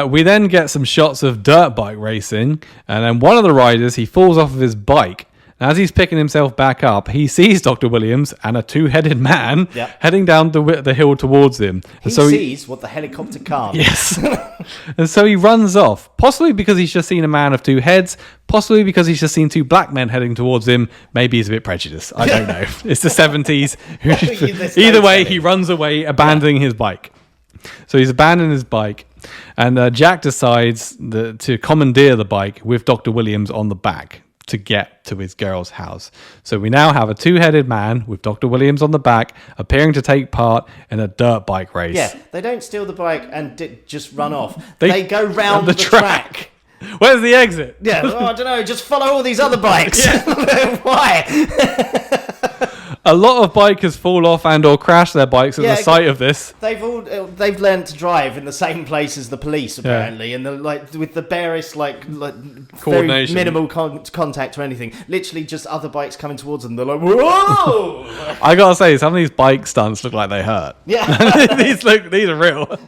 we then get some shots of dirt bike racing, and then one of the riders, he falls off of his bike. And as he's picking himself back up, he sees Dr. Williams and a two-headed man heading down the hill towards him. He sees what the helicopter can't. Yes. And so he runs off, possibly because he's just seen a man of two heads, possibly because he's just seen two black men heading towards him. Maybe he's a bit prejudiced. I don't know. It's the 70s. Either way, he runs away, abandoning his bike. So he's abandoned his bike, and Jack decides to commandeer the bike with Dr. Williams on the back to get to his girl's house. So we now have a two-headed man with Dr. Williams on the back appearing to take part in a dirt bike race. Yeah, they don't steal the bike and just run off. They go round the track. Where's the exit? Yeah, I don't know, just follow all these other bikes. Why? A lot of bikers fall off and or crash their bikes at the sight of this. They've learned to drive in the same place as the police apparently, and like with the barest like coordination, very minimal contact or anything. Literally, just other bikes coming towards them. They're like, whoa! I gotta say, some of these bike stunts look like they hurt. Yeah, these are real.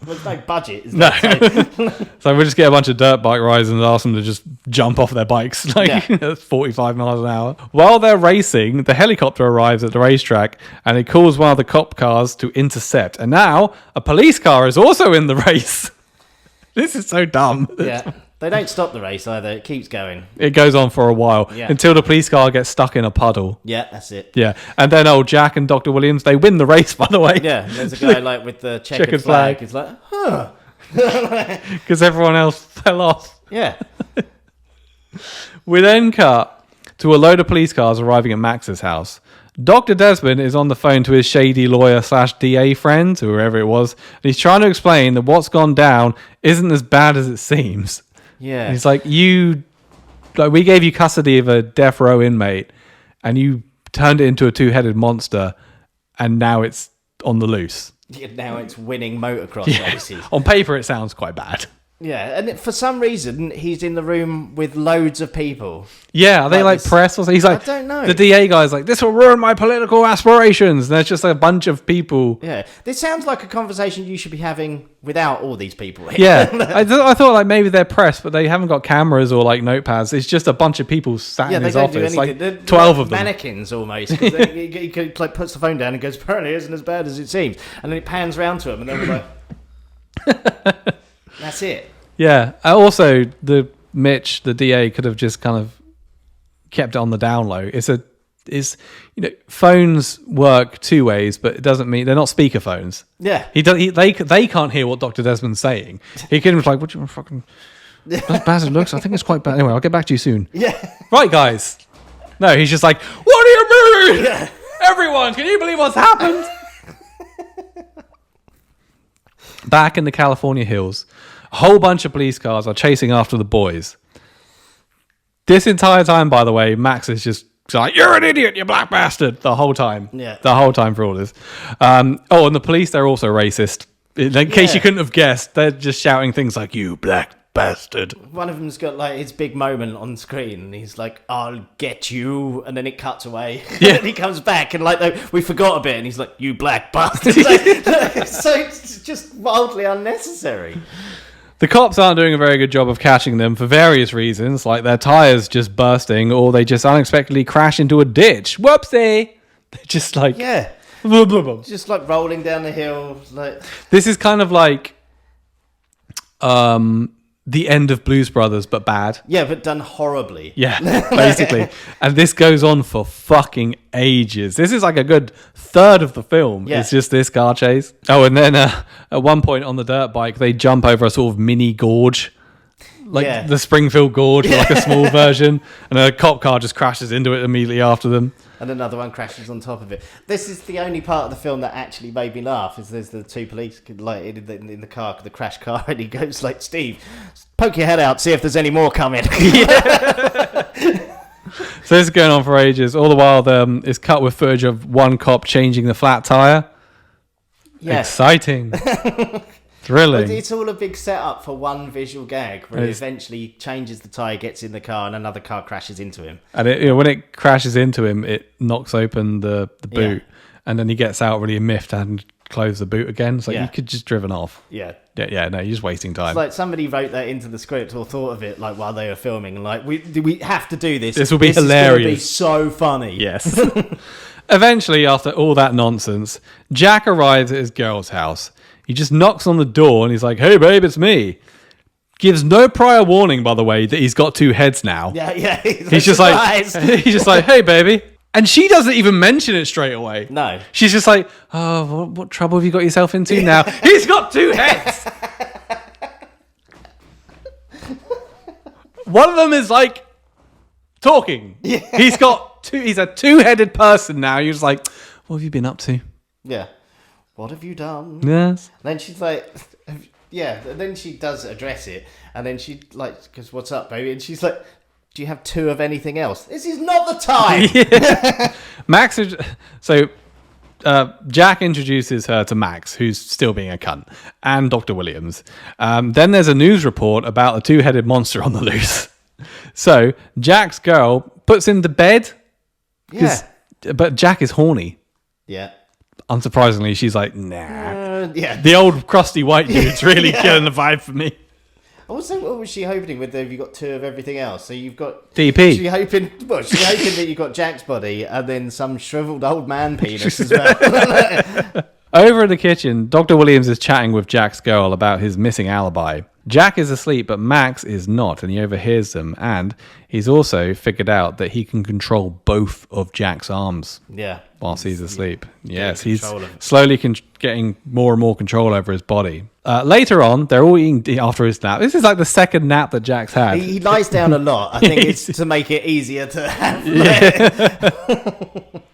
There's no budget. Is No. there? So we just get a bunch of dirt bike riders and ask them to just jump off their bikes at 45 miles an hour. While they're racing, the helicopter arrives at the racetrack and it calls one of the cop cars to intercept. And now a police car is also in the race. This is so dumb. Yeah. They don't stop the race either. It keeps going. It goes on for a while until the police car gets stuck in a puddle. Yeah, that's it. Yeah. And then old Jack and Dr. Williams, they win the race, by the way. Yeah, there's a guy like with the checkered flag. He's like, huh. Because everyone else fell off. Yeah. We then cut to a load of police cars arriving at Max's house. Dr. Desmond is on the phone to his shady lawyer / DA friend, whoever it was, and he's trying to explain that what's gone down isn't as bad as it seems. Yeah. And he's like, we gave you custody of a death row inmate, and you turned it into a two-headed monster, and now it's on the loose. Now it's winning motocross races. On paper, it sounds quite bad. Yeah, and for some reason, he's in the room with loads of people. Yeah, are they like press or something? He's like, I don't know. The DA guy's like, this will ruin my political aspirations. And there's just a bunch of people. Yeah, this sounds like a conversation you should be having without all these people here. Yeah, I thought like maybe they're press, but they haven't got cameras or like notepads. It's just a bunch of people sat in his office, like They're 12 of them. Mannequins almost. He like puts the phone down and goes, apparently it isn't as bad as it seems. And then it pans round to him and then we're like, that's it. Yeah. Also, the DA could have just kind of kept it on the down low. Phones work two ways, but it doesn't mean they're not speakerphones. Yeah. They can't hear what Dr. Desmond's saying. He could have like, what you fucking as bad as it looks. I think it's quite bad. Anyway, I'll get back to you soon. Yeah. Right, guys. No, he's just like, what do you mean? Yeah. Everyone, can you believe what's happened? Back in the California hills, a whole bunch of police cars are chasing after the boys. This entire time, by the way, Max is just like, you're an idiot, you black bastard, the whole time. Yeah. The whole time for all this. And the police, they're also racist. In case you couldn't have guessed, they're just shouting things like, you black bastard. One of them's got like his big moment on screen and he's like, I'll get you, and then it cuts away. Yeah. And he comes back and like we forgot a bit and he's like, you black bastard. So it's just wildly unnecessary. The cops aren't doing a very good job of catching them for various reasons, like their tires just bursting or they just unexpectedly crash into a ditch. Whoopsie! They're just like... Yeah. Blah, blah, blah. Just like rolling down the hill. Like this is kind of like the end of Blues Brothers, but bad. Yeah, but done horribly. Yeah, basically. And this goes on for fucking ages. This is like a good third of the film. Yeah. It's just this car chase. Oh, and then at one point on the dirt bike, they jump over a sort of mini gorge. Like the Springfield Gorge, like a small version. And a cop car just crashes into it immediately after them. And another one crashes on top of it. This is the only part of the film that actually made me laugh. Is there's the two police like in the car, the crash car, and he goes like, "Steve, poke your head out, see if there's any more coming." So this is going on for ages. All the while, it's cut with footage of one cop changing the flat tire. Yeah. Exciting. Thrilling. It's all a big setup for one visual gag where he eventually changes the tyre, gets in the car, and another car crashes into him. And when it crashes into him, it knocks open the boot. And then he gets out really miffed and close the boot again. So you could just driven off. Yeah. Yeah, no, you're just wasting time. It's like somebody wrote that into the script or thought of it like while they were filming. And like, we have to do this. This will be hilarious. This is going to be so funny. Yes. Eventually, after all that nonsense, Jack arrives at his girl's house. He just knocks on the door and he's like, "Hey, babe, it's me." Gives no prior warning, by the way, that he's got two heads now. Yeah. He's just like, "Hey, baby." And she doesn't even mention it straight away. No. She's just like, "Oh, what trouble have you got yourself into now?" He's got two heads. One of them is like talking. Yeah. He's a two-headed person now. You're just like, "What have you been up to?" Yeah. What have you done? Yes. And then she's like, yeah. And then she does address it. And then she like, "Because what's up, baby?" And she's like, "Do you have two of anything else?" This is not the time. Yeah. Max. So Jack introduces her to Max, who's still being a cunt, and Dr. Williams. Then there's a news report about a two-headed monster on the loose. So Jack's girl puts him to bed. Yeah. But Jack is horny. Yeah. Unsurprisingly, she's like, "Nah." Yeah. The old crusty white dude's really killing the vibe for me. Also, what was she hoping with? Have you got two of everything else? So you've got DP. She's hoping that you got Jack's body and then some shriveled old man penis as well. Over in the kitchen, Dr. Williams is chatting with Jack's girl about his missing alibi. Jack is asleep, but Max is not, and he overhears them. And he's also figured out that he can control both of Jack's arms. Yeah. Whilst he's asleep. Yes, he's control of it. slowly getting more and more control over his body. Later on, they're all eating after his nap. This is like the second nap that Jack's had. He lies down a lot. I think it's to make it easier to have.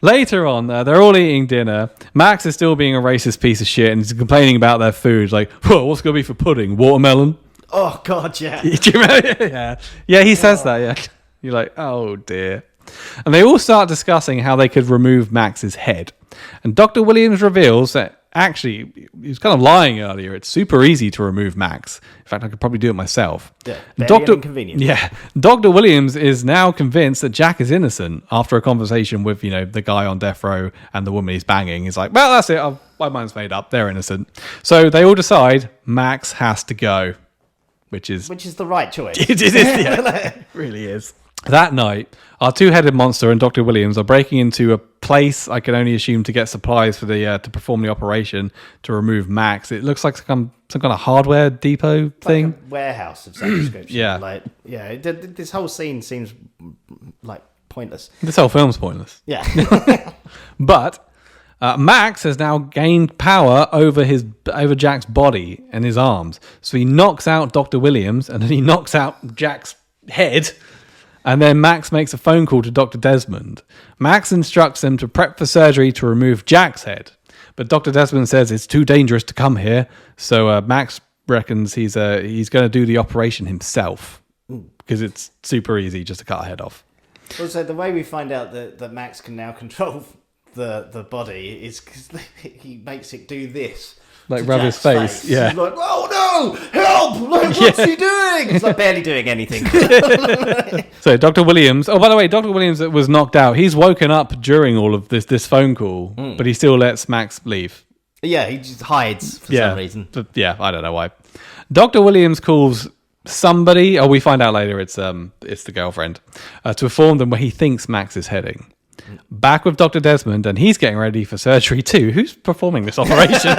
Later on, they're all eating dinner. Max is still being a racist piece of shit and he's complaining about their food. Like, "Whoa, what's going to be for pudding? Watermelon?" Oh, God, yeah. Do you remember? Yeah, he says that, yeah. You're like, "Oh, dear." And they all start discussing how they could remove Max's head. And Dr. Williams reveals that actually, he was kind of lying earlier. It's super easy to remove Max. In fact, I could probably do it myself. Yeah, very inconvenient. Yeah. Dr. Williams is now convinced that Jack is innocent after a conversation with, the guy on death row and the woman he's banging. He's like, "Well, that's it. My mind's made up. They're innocent." So they all decide Max has to go, which is the right choice. It is, yeah. It really is. That night, our two-headed monster and Dr. Williams are breaking into a place I can only assume to get supplies for to perform the operation to remove Max. It looks like some kind of hardware depot thing. Like a warehouse of some description. Yeah. This whole scene seems like pointless. This whole film's pointless. Yeah. But Max has now gained power over Jack's body and his arms. So he knocks out Dr. Williams and then he knocks out Jack's head. And then Max makes a phone call to Dr. Desmond. Max instructs them to prep for surgery to remove Jack's head. But Dr. Desmond says it's too dangerous to come here. So Max reckons he's going to do the operation himself. Because it's super easy just to cut a head off. Also, the way we find out that Max can now control the body is because he makes it do this. Like rub his face. Yeah. He's like, "Oh no! Help! Like, what's he doing?" He's like barely doing anything. So Dr. Williams, by the way, Dr. Williams was knocked out. He's woken up during all of this phone call, but he still lets Max leave. Yeah, he just hides for some reason. Yeah, I don't know why. Dr. Williams calls somebody, we find out later it's the girlfriend, to inform them where he thinks Max is heading. Back with Dr. Desmond, and he's getting ready for surgery too. Who's performing this operation?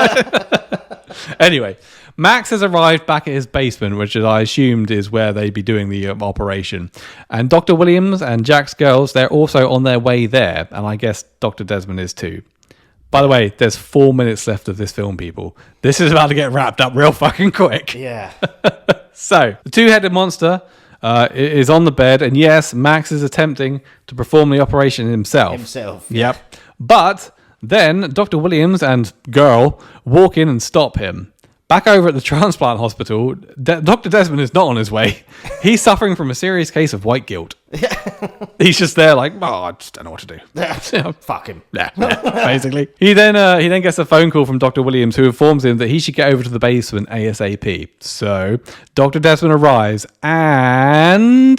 Anyway, Max has arrived back at his basement, which I assumed is where they'd be doing the operation. And Dr. Williams and Jack's girls, they're also on their way there, and I guess Dr. Desmond is too. By the way, there's 4 minutes left of this film, people. This is about to get wrapped up real fucking quick. Yeah. So, the two-headed monster is on the bed, and yes, Max is attempting to perform the operation himself. Yep. But then Dr. Williams and girl walk in and stop him. Back over at the transplant hospital, Dr. Desmond is not on his way. He's suffering from a serious case of white guilt. He's just there like, oh, I just don't know what to do. Fuck him. Yeah, basically. He then gets a phone call from Dr. Williams, who informs him that he should get over to the basement ASAP. So Dr. Desmond arrives, and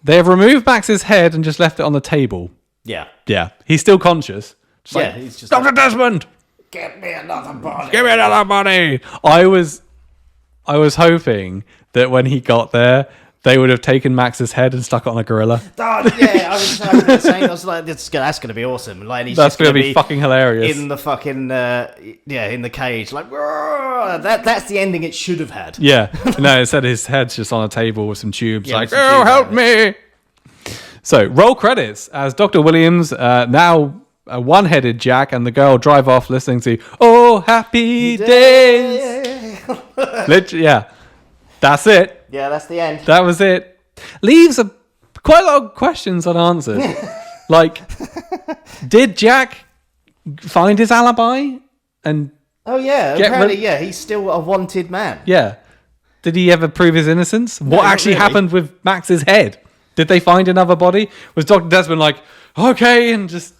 they have removed Max's head and just left it on the table. Yeah. Yeah, he's still conscious. Just He's just Dr. Desmond, get me another body. give me another body. I was hoping that when he got there, they would have taken Max's head and stuck it on a gorilla. Oh, yeah, I was saying, I was like, that's going to be awesome. Like, he's That's going to be fucking hilarious. in the fucking, in the cage. Like, that's the ending it should have had. Yeah. No, instead his head's just on a table with some tubes, Yeah, like, with some oh, tubes help out me. So, roll credits as Dr. Williams, now a one-headed Jack, and the girl drive off listening to Oh, Happy Days. Literally, yeah. That's it. Yeah, that's the end. That was it. Leaves quite a lot of questions unanswered. Like, did Jack find his alibi? And Oh, yeah, Get apparently, rid- yeah, he's still a wanted man. yeah, did he ever prove his innocence? What not actually really. happened with Max's head? Did they find another body? Was Dr. Desmond like, okay, and just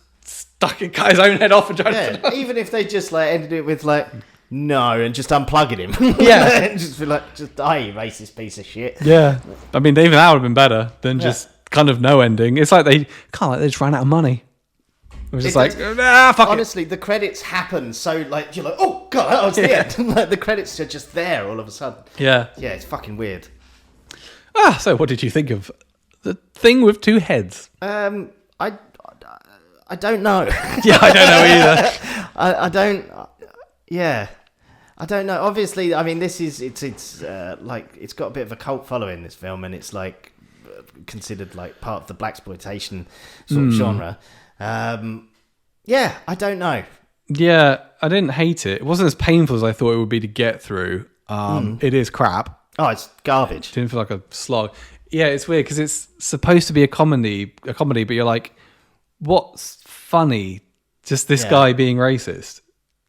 cut his own head off and tried Yeah, even if they just, like, ended it with, like, no, and just unplugging him. Yeah. And just be like, just die, you racist piece of shit. Yeah. I mean, even that would have been better than just kind of no ending. It's like they just ran out of money. It was just It like, does- fuck it. Honestly, the credits happen so, like, you're like, oh, God, that was the end. Like, the credits are just there all of a sudden. Yeah. Yeah, it's fucking weird. So what did you think of the thing with two heads? I don't know. Yeah, I don't know either. I don't. Yeah, I don't know. Obviously, I mean, it's like it's got a bit of a cult following, this film, and it's like considered like part of the blaxploitation sort of genre. Yeah, I don't know. Yeah, I didn't hate it. It wasn't as painful as I thought it would be to get through. It is crap. Oh, it's garbage. Didn't feel like a slog. Yeah, it's weird because it's supposed to be a comedy, but you're like, what's funny? Just this guy being racist.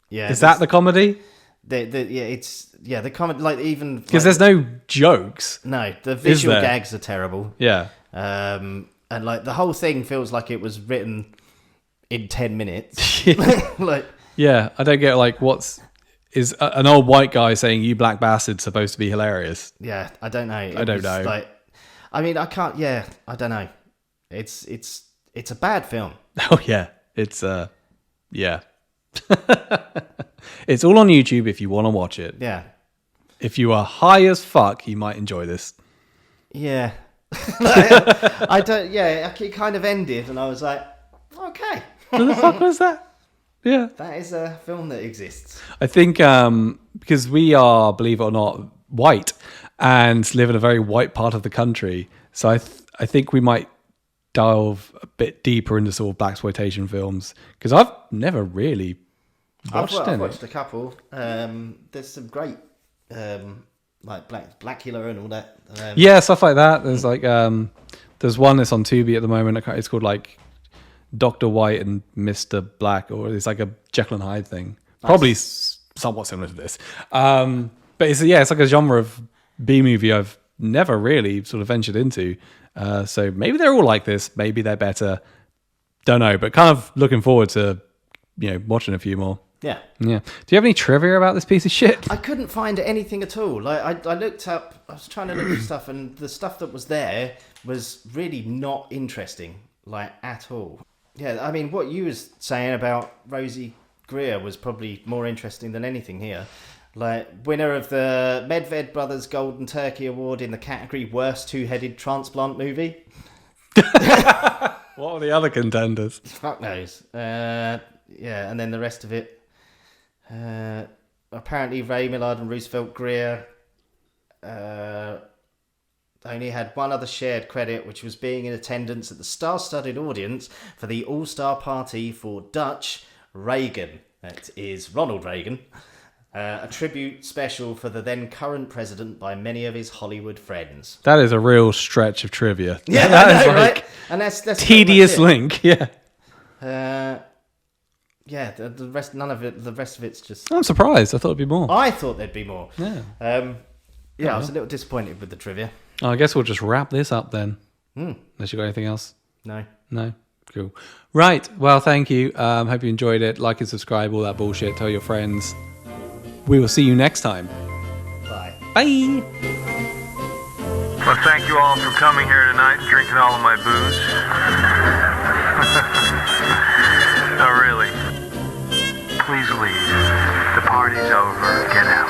Yeah, Is that the comedy? The comment, like, even Because like, there's no jokes. no, the visual there? gags are terrible. Yeah. And like the whole thing feels like it was written in 10 minutes. Like, Yeah, I don't get like is an old white guy saying "you black bastard" supposed to be hilarious? yeah, I don't know. I don't know. Like, I mean, I can't. Yeah, I don't know. It's a bad film. Oh yeah, it's yeah. It's all on YouTube if you want to watch it. Yeah, If you are high as fuck, you might enjoy this. yeah. I don't. Yeah, it kind of ended, and I was like, okay, What the fuck was that? Yeah. that is a film that exists. I think because we are, believe it or not, white and live in a very white part of the country, so I think we might delve a bit deeper into sort of blaxploitation films because I've never really watched I've any. watched a couple. There's some great like Blackula and all that. Yeah, stuff like that. There's like there's one that's on Tubi at the moment. It's called like Dr. White and Mr. Black, or it's like a Jekyll and Hyde thing. Probably somewhat similar to this. But it's like a genre of B movie I've never really sort of ventured into. So maybe they're all like this. Maybe they're better. Don't know. But kind of looking forward to watching a few more. Yeah. Yeah. Do you have any trivia about this piece of shit? I couldn't find anything at all. Like I looked up, I was trying to look for stuff, and the stuff that was there was really not interesting, like at all. Yeah, I mean, what you was saying about Rosie Greer was probably more interesting than anything here. Like, winner of the Medved Brothers Golden Turkey Award in the category Worst Two-Headed Transplant Movie. What are the other contenders? Fuck knows. Yeah, and then the rest of it. Apparently Ray Millard and Roosevelt Greer only had one other shared credit, which was being in attendance at the star-studded audience for the All-Star Party for Dutch Reagan. That is Ronald Reagan. A tribute special for the then current president by many of his Hollywood friends. That is a real stretch of trivia. Yeah, that I is know, like right? And that's tedious pretty much it. link. Yeah. Yeah, the rest, none of it. The rest of it's just. I'm surprised. I thought it'd be more. I thought there'd be more. Yeah. I was a little disappointed with the trivia. I guess we'll just wrap this up then. Unless you got anything else. No. No? Cool. Right. Well, thank you. Hope you enjoyed it. Like and subscribe, all that bullshit. Tell your friends. We will see you next time. Bye. Bye. Well, thank you all for coming here tonight and drinking all of my booze. Oh, really. Please leave. The party's over. Get out.